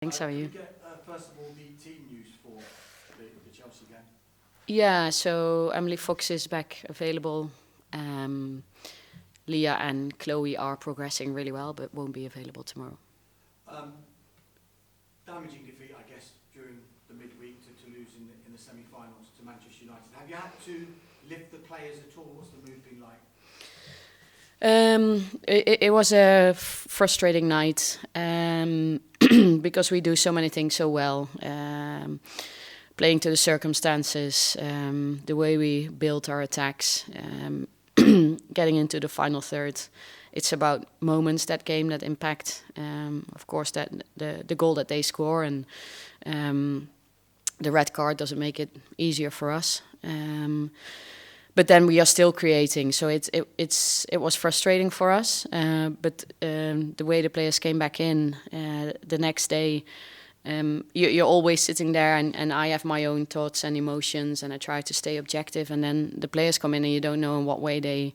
Thanks, how are you? Can we get, first of all, the team news for the Chelsea game? Yeah, so Emily Fox is back available. Leah and Chloe are progressing really well, but won't be available tomorrow. Damaging defeat, I guess, during the midweek to lose in the semi-finals to Manchester United. Have you had to lift the players at all? What's the mood been like? It was a frustrating night because we do so many things so well. Playing to the circumstances, the way we build our attacks, getting into the final third. It's about moments that game that impact, of course, that the goal that they score, and the red card doesn't make it easier for us. But then we are still creating, so it was frustrating for us. But the way the players came back in the next day, you're always sitting there, and I have my own thoughts and emotions, and I try to stay objective. And then the players come in, and you don't know in what way they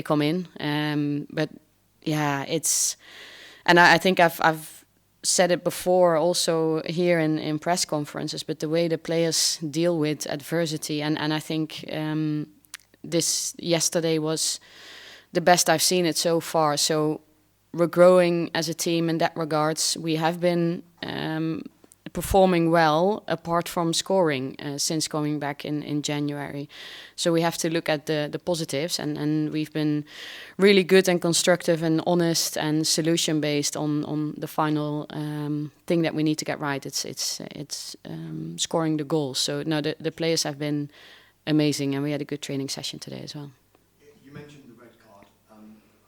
come in. But yeah, and I think I've said it before, also here in press conferences. But the way the players deal with adversity, and I think. This yesterday was the best I've seen it so far. So we're growing as a team in that regards. We have been performing well apart from scoring since coming back in January. So we have to look at the positives, and we've been really good and constructive and honest and solution based on the final thing that we need to get right. It's scoring the goals. So no, the players have been amazing, and we had a good training session today as well. You mentioned the red card.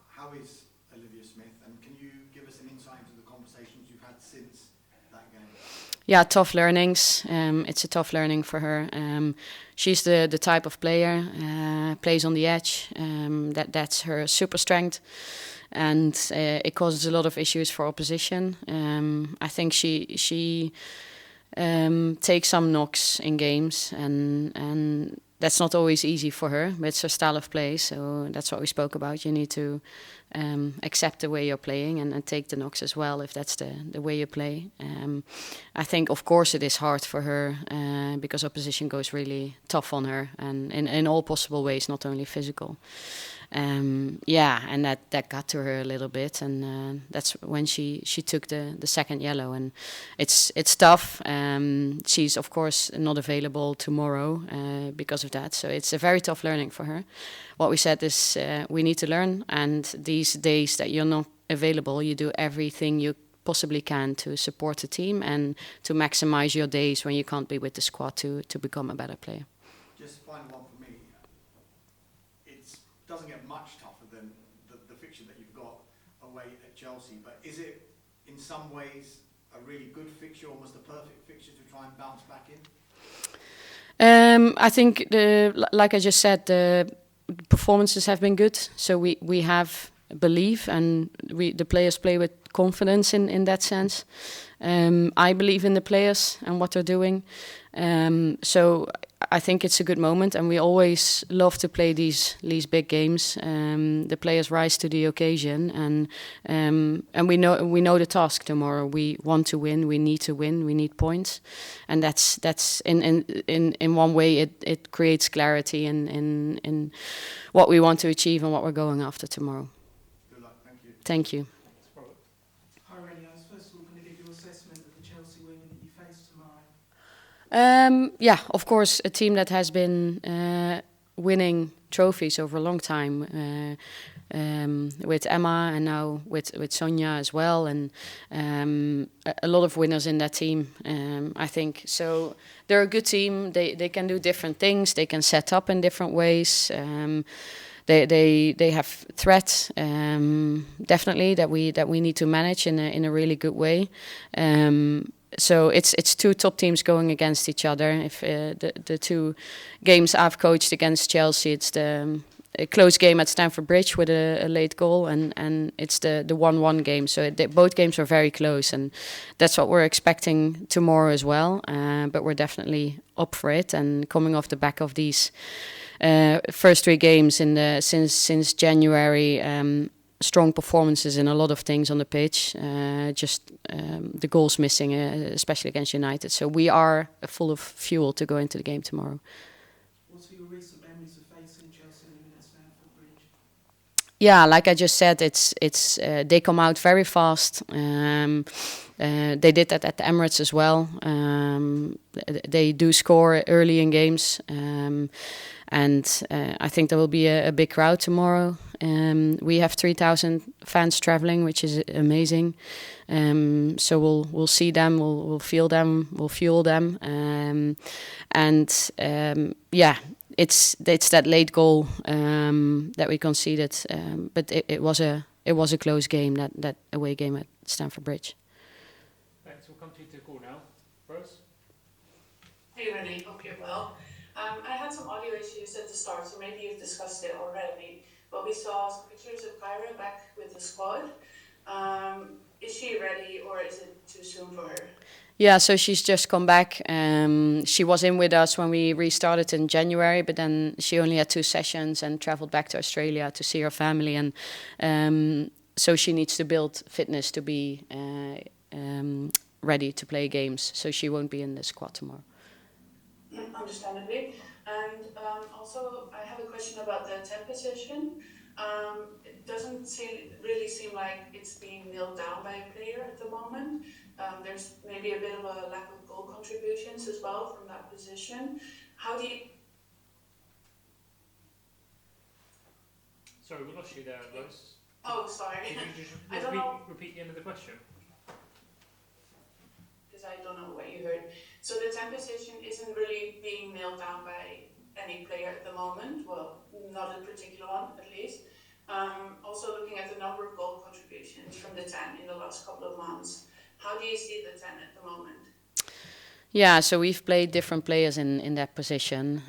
How is Olivia Smith, and can you give us an insight into the conversations you've had since that game? Yeah, tough learnings. It's a tough learning for her. She's the type of player, plays on the edge. That's her super strength, and it causes a lot of issues for opposition. I think she takes some knocks in games, and that's not always easy for her, but it's her style of play. So that's what we spoke about. You need to accept the way you're playing, and take the knocks as well if that's the way you play. I think, of course, it is hard for her because opposition goes really tough on her, and in all possible ways, not only physical. And that got to her a little bit, and that's when she took the second yellow, and it's tough. She's of course not available tomorrow because of that, so it's a very tough learning for her. What we said is we need to learn, and these days that you're not available, you do everything you possibly can to support the team and to maximize your days when you can't be with the squad to become a better player. Just final one for me. Doesn't get much tougher than the fixture that you've got away at Chelsea, but is it in some ways a really good fixture, almost a perfect fixture to try and bounce back in? I think like I just said, the performances have been good, so we have belief, and the players play with confidence in that sense. I believe in the players and what they're doing, so I think it's a good moment, and we always love to play these big games. The players rise to the occasion, and we know the task tomorrow. We want to win. We need to win. We need points, and that's in one way it creates clarity in what we want to achieve and what we're going after tomorrow. Good luck. Thank you. Thank you. Hi, Renee. I was first of all going to get your assessment of the Chelsea women that you face tomorrow. Yeah, of course, a team that has been winning trophies over a long time, with Emma and now with Sonja as well, and a lot of winners in that team, I think. So they're a good team. They can do different things. They can set up in different ways. They have threats, definitely, that we need to manage in a really good way. So it's two top teams going against each other. If the two games I've coached against Chelsea, it's a close game at Stamford Bridge with a late goal, and it's the 1-1 game. So both games are very close, and that's what we're expecting tomorrow as well. But we're definitely up for it, and coming off the back of these first three games since January. strong performances in a lot of things on the pitch. Just the goals missing, especially against United. So we are full of fuel to go into the game tomorrow. What are your recent memories of facing Chelsea living at Stamford Bridge? Yeah, like I just said, they come out very fast. They did that at the Emirates as well. They do score early in games, and I think there will be a big crowd tomorrow. We have 3,000 fans traveling, which is amazing. So we'll see them, we'll feel them, we'll fuel them, and yeah. It's that late goal that we conceded, but it was a close game, that away game at Stamford Bridge. Thanks. We'll come to you to call now. Rose? Hey Renee, hope you're well. I had some audio issues at the start, so maybe you've discussed it already. But we saw some pictures of Kyra back with the squad. Is she ready, or is it too soon for her? Yeah, so she's just come back. She was in with us when we restarted in January, but then she only had 2 sessions and traveled back to Australia to see her family. And so she needs to build fitness to be ready to play games. So she won't be in the squad tomorrow. Understandably. And also, I have a question about the 10 position. It doesn't really seem like it's being nailed down by a player at the moment. There's maybe a bit of a lack of goal contributions as well from that position. How do you... Sorry, we lost you there, Rose. Oh, sorry. Could you just I don't know. repeat the end of the question? Because I don't know what you heard. So the 10 position isn't really being nailed down by any player at the moment. Well, not a particular one, at least. Also looking at the number of goal contributions from the 10 in the last couple of months. How do you see the 10 at the moment? Yeah, so we've played different players in that position.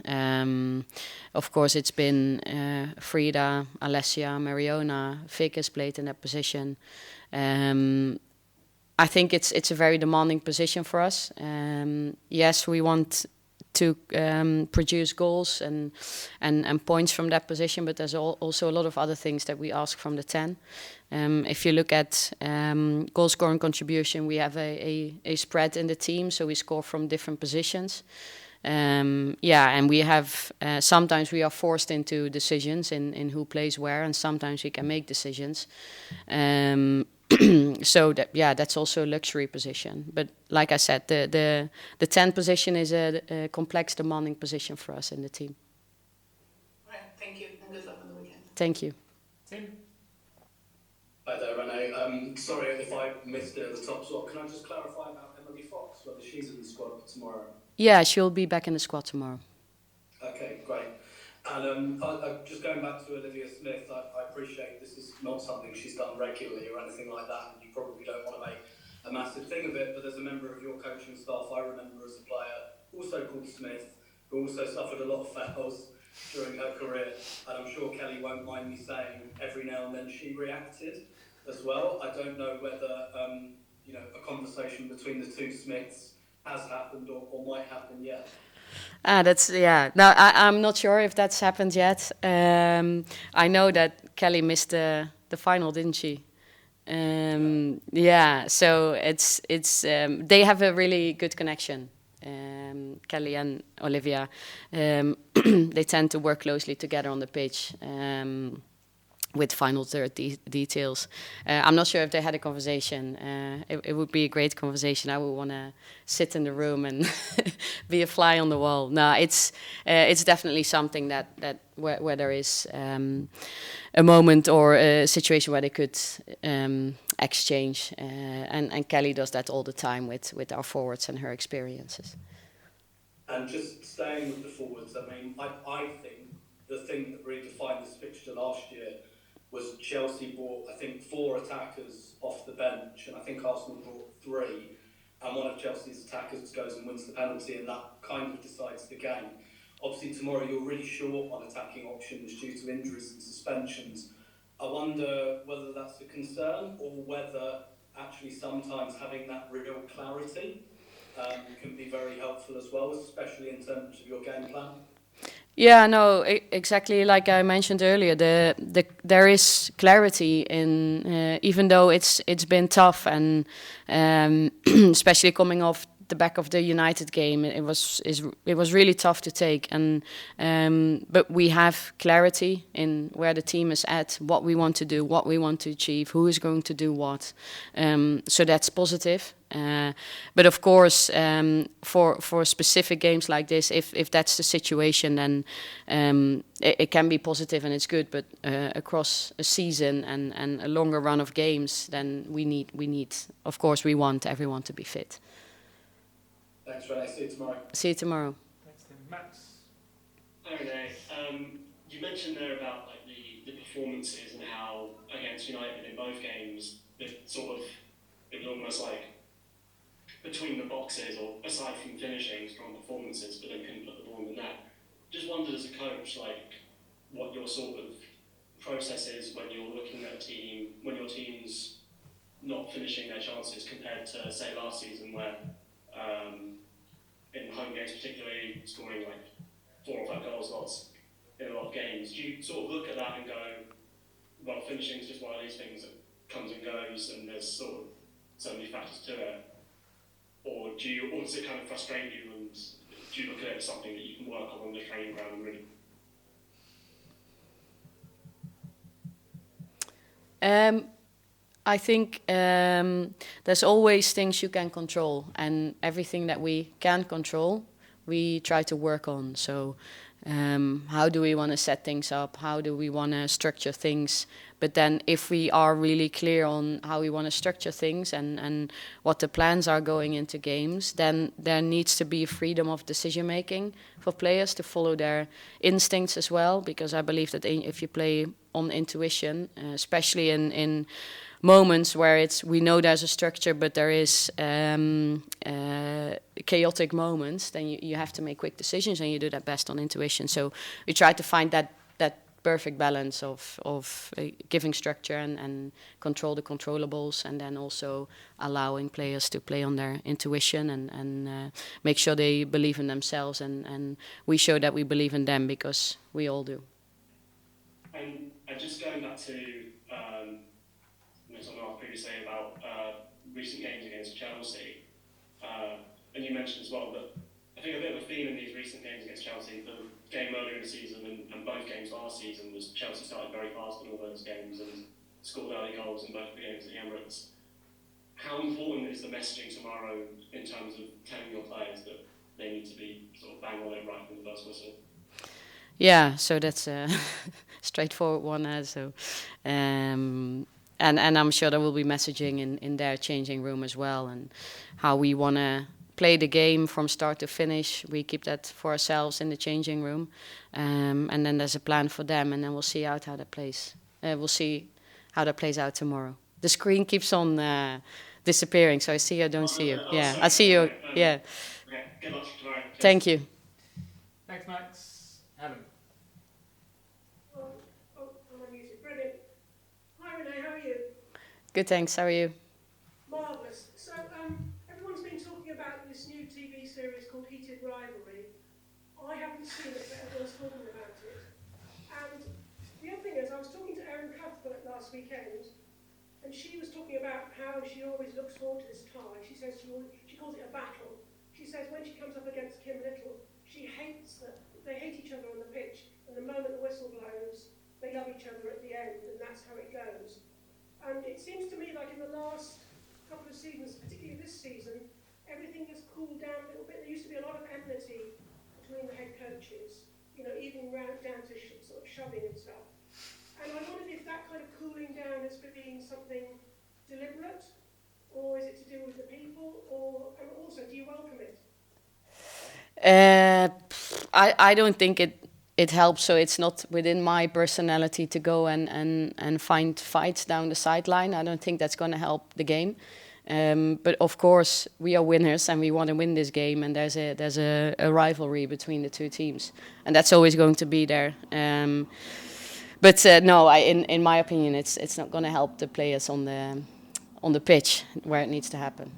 Of course, it's been Frida, Alessia, Mariona, Vic has played in that position. I think it's a very demanding position for us. Yes, we want to produce goals and points from that position, but there's also a lot of other things that we ask from the 10. If you look at goal scoring contribution, we have a spread in the team, so we score from different positions. And we have sometimes we are forced into decisions in who plays where, and sometimes we can make decisions. So that's also a luxury position. But like I said, the 10 position is a complex, demanding position for us in the team. All right, thank you, and good luck on the weekend. Thank you. Tim? Hi there, Renee. Sorry if I missed it at the top slot. Can I just clarify about Emily Fox, whether she's in the squad for tomorrow? Yeah, she'll be back in the squad tomorrow. Okay, great. And just going back to Olivia Smith, I appreciate this is not something she's done regularly or anything like that, and you probably don't want to make a massive thing of it, but there's a member of your coaching staff I remember as a player, also called Smith, who also suffered a lot of fouls during her career, and I'm sure Kelly won't mind me saying every now and then she reacted as well. I don't know whether a conversation between the 2 Smiths has happened or might happen yet. No, I'm not sure if that's happened yet. I know that Kelly missed the final, didn't she? So it's they have a really good connection. Kelly and Olivia, they tend to work closely together on the pitch. With final third details. I'm not sure if they had a conversation. It would be a great conversation. I would want to sit in the room and be a fly on the wall. No, it's definitely something that where there is a moment or a situation where they could exchange. And Kelly does that all the time with our forwards and her experiences. And just staying with the forwards, I mean, I think the thing that really defined this fixture last year was Chelsea brought, I think, 4 attackers off the bench, and I think Arsenal brought 3, and one of Chelsea's attackers goes and wins the penalty, and that kind of decides the game. Obviously, tomorrow you're really short on attacking options due to injuries and suspensions. I wonder whether that's a concern or whether actually sometimes having that real clarity can be very helpful as well, especially in terms of your game plan. Yeah, no, exactly like I mentioned earlier. There is clarity in even though it's been tough and especially coming off the back of the United game, it was really tough to take. And but we have clarity in where the team is at, what we want to do, what we want to achieve, who is going to do what. So that's positive. But of course, for specific games like this, if that's the situation, then it can be positive and it's good. But across a season and a longer run of games, then we need. Of course, we want everyone to be fit. Thanks, Renee. See you tomorrow. See you tomorrow. Thanks, Tim. Max. Hi Renee. You mentioned there about like the performances and how against United in both games, it was almost like between the boxes or aside from finishing strong performances, but then couldn't put the ball in the net. Just wondered as a coach, like what your sort of process is when you're looking at a team, when your team's not finishing their chances compared to say last season where in home games particularly scoring like 4 or 5 goals lots in a lot of games. Do you sort of look at that and go, well, finishing is just one of these things that comes and goes and there's sort of so many factors to it? Or does it kind of frustrate you and do you look at it as something that you can work on the training ground and really? I think there's always things you can control, and everything that we can control, we try to work on. So how do we want to set things up? How do we want to structure things? But then if we are really clear on how we want to structure things and what the plans are going into games, then there needs to be freedom of decision making for players to follow their instincts as well, because I believe that if you play on intuition, especially in moments where we know there's a structure, but there is chaotic moments, then you have to make quick decisions, and you do that best on intuition. So we try to find that perfect balance of giving structure and control the controllables, and then also allowing players to play on their intuition and make sure they believe in themselves, and we show that we believe in them because we all do. And just going back to something I was previously saying about recent games against Chelsea, and you mentioned as well that I think a bit of a theme in these recent games against Chelsea, the game earlier in the season and both games last season, was Chelsea started very fast in all those games and scored early goals in both the games at the Emirates. How important is the messaging tomorrow in terms of telling your players that they need to be sort of bang on it right from the first whistle? Yeah, so that's a straightforward one. And I'm sure there will be messaging in their changing room as well, and how we want to play the game from start to finish. We keep that for ourselves in the changing room, and then there's a plan for them, and then we'll see how that plays. We'll see how that plays out tomorrow. The screen keeps on disappearing, so I see you, I don't see you. Yeah, I see you. Yeah. Okay, good luck for tomorrow. Thank you. Thanks, Max. Helen. Brilliant. Hi Renee, how are you? Good, thanks. How are you? Marvellous. So everyone's been talking about this new TV series called Heated Rivalry. I haven't seen it, but everyone's talking about it. And the other thing is, I was talking to Erin Cuthbert last weekend, and she was talking about how she always looks forward to this tie. She says she calls it a battle. She says when she comes up against Kim Little, she hates that they hate each other on the pitch, and the moment the whistle blows, they love each other at the end, and that's how it goes. And it seems to me like in the last couple of seasons, particularly this season, everything has cooled down a little bit. There used to be a lot of enmity between the head coaches, even right down to sort of shoving and stuff. And I wondered if that kind of cooling down has been something deliberate, or is it to do with the people, and also, do you welcome it? I don't think it helps, so it's not within my personality to go and find fights down the sideline. I don't think that's going to help the game. But of course, we are winners and we want to win this game, and there's a rivalry between the two teams, and that's always going to be there. But no, in my opinion, it's not going to help the players on the pitch where it needs to happen.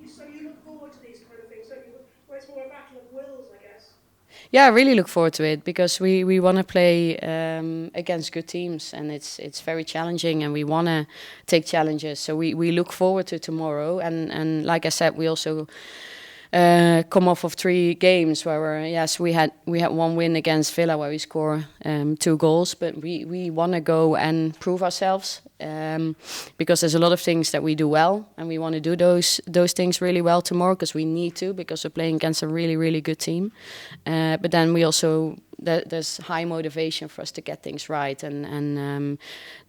So you look forward to these kind of things, don't you? Where it's more a battle of wills, I guess. Yeah, I really look forward to it because we want to play against good teams, and it's very challenging, and we want to take challenges. So we look forward to tomorrow, and like I said, we also come off of 3 games where we had one win against Villa where we score 2 goals, but we want to go and prove ourselves because there's a lot of things that we do well, and we want to do those things really well tomorrow because we need to, because we're playing against a really, really good team. But then we also there's high motivation for us to get things right, and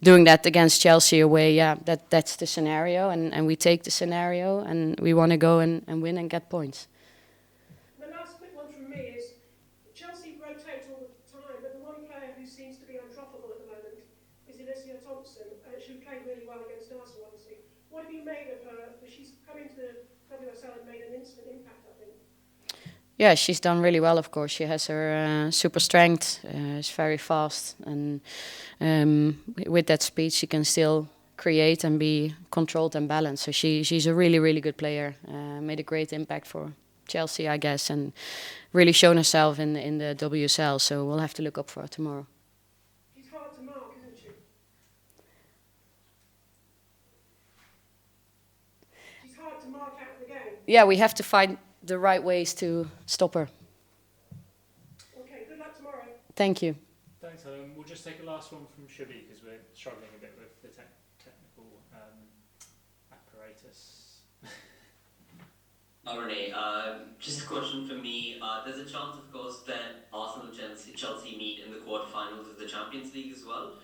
doing that against Chelsea away, that's the scenario, and we take the scenario, and we want to go and win and get points. The last quick one from me is, Chelsea rotate all the time, but the one player who seems to be undroppable at the moment is Olivia Thompson. She played really well against Arsenal, obviously. What have you made of her? She's come into the WSL and made an instant impact, I think. Yeah, she's done really well, of course. She has her super strength. She's very fast. And with that speed, she can still create and be controlled and balanced. So she's a really, really good player. Made a great impact for Chelsea, I guess, and really shown herself in the WSL. So we'll have to look up for her tomorrow. She's hard to mark, isn't she? She's hard to mark out of the game. Yeah, we have to find the right ways to stop her. Okay, good luck tomorrow. Thank you. Thanks, Helen. We'll just take a last one from Shubi because we're struggling a bit with the technical apparatus. Renee, just a question for me. There's a chance, of course, that Arsenal and Chelsea meet in the quarterfinals of the Champions League as well.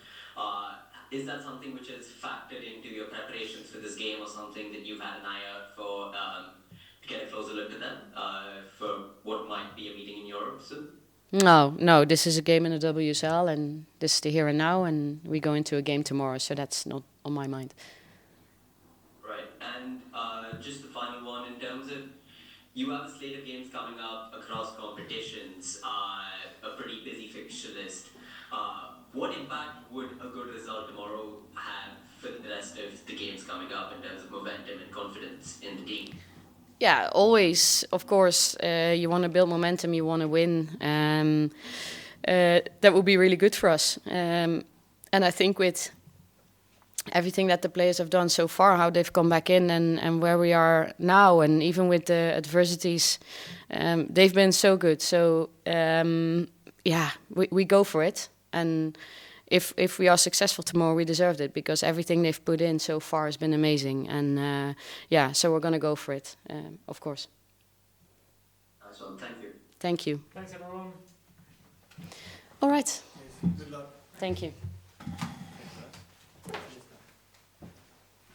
Is that something which is factored into your preparations for this game, or something that you've had an eye out for to get a closer look at them for what might be a meeting in Europe soon? No, this is a game in the WSL, and this is the here and now, and we go into a game tomorrow, so that's not on my mind. Right, and just the final one, in terms of, you have a slate of games coming up across competitions, a pretty busy fixture list. What impact would a good result tomorrow have for the rest of the games coming up in terms of momentum and confidence in the team? Yeah, always, of course, you want to build momentum, you want to win. That would be really good for us. And I think with everything that the players have done so far, how they've come back in and where we are now, and even with the adversities, they've been so good. So, we go for it. And if we are successful tomorrow, we deserved it, because everything they've put in so far has been amazing. And so we're going to go for it, of course. Awesome. Thank you. Thank you. Thanks, everyone. All right. Good luck. Thank you.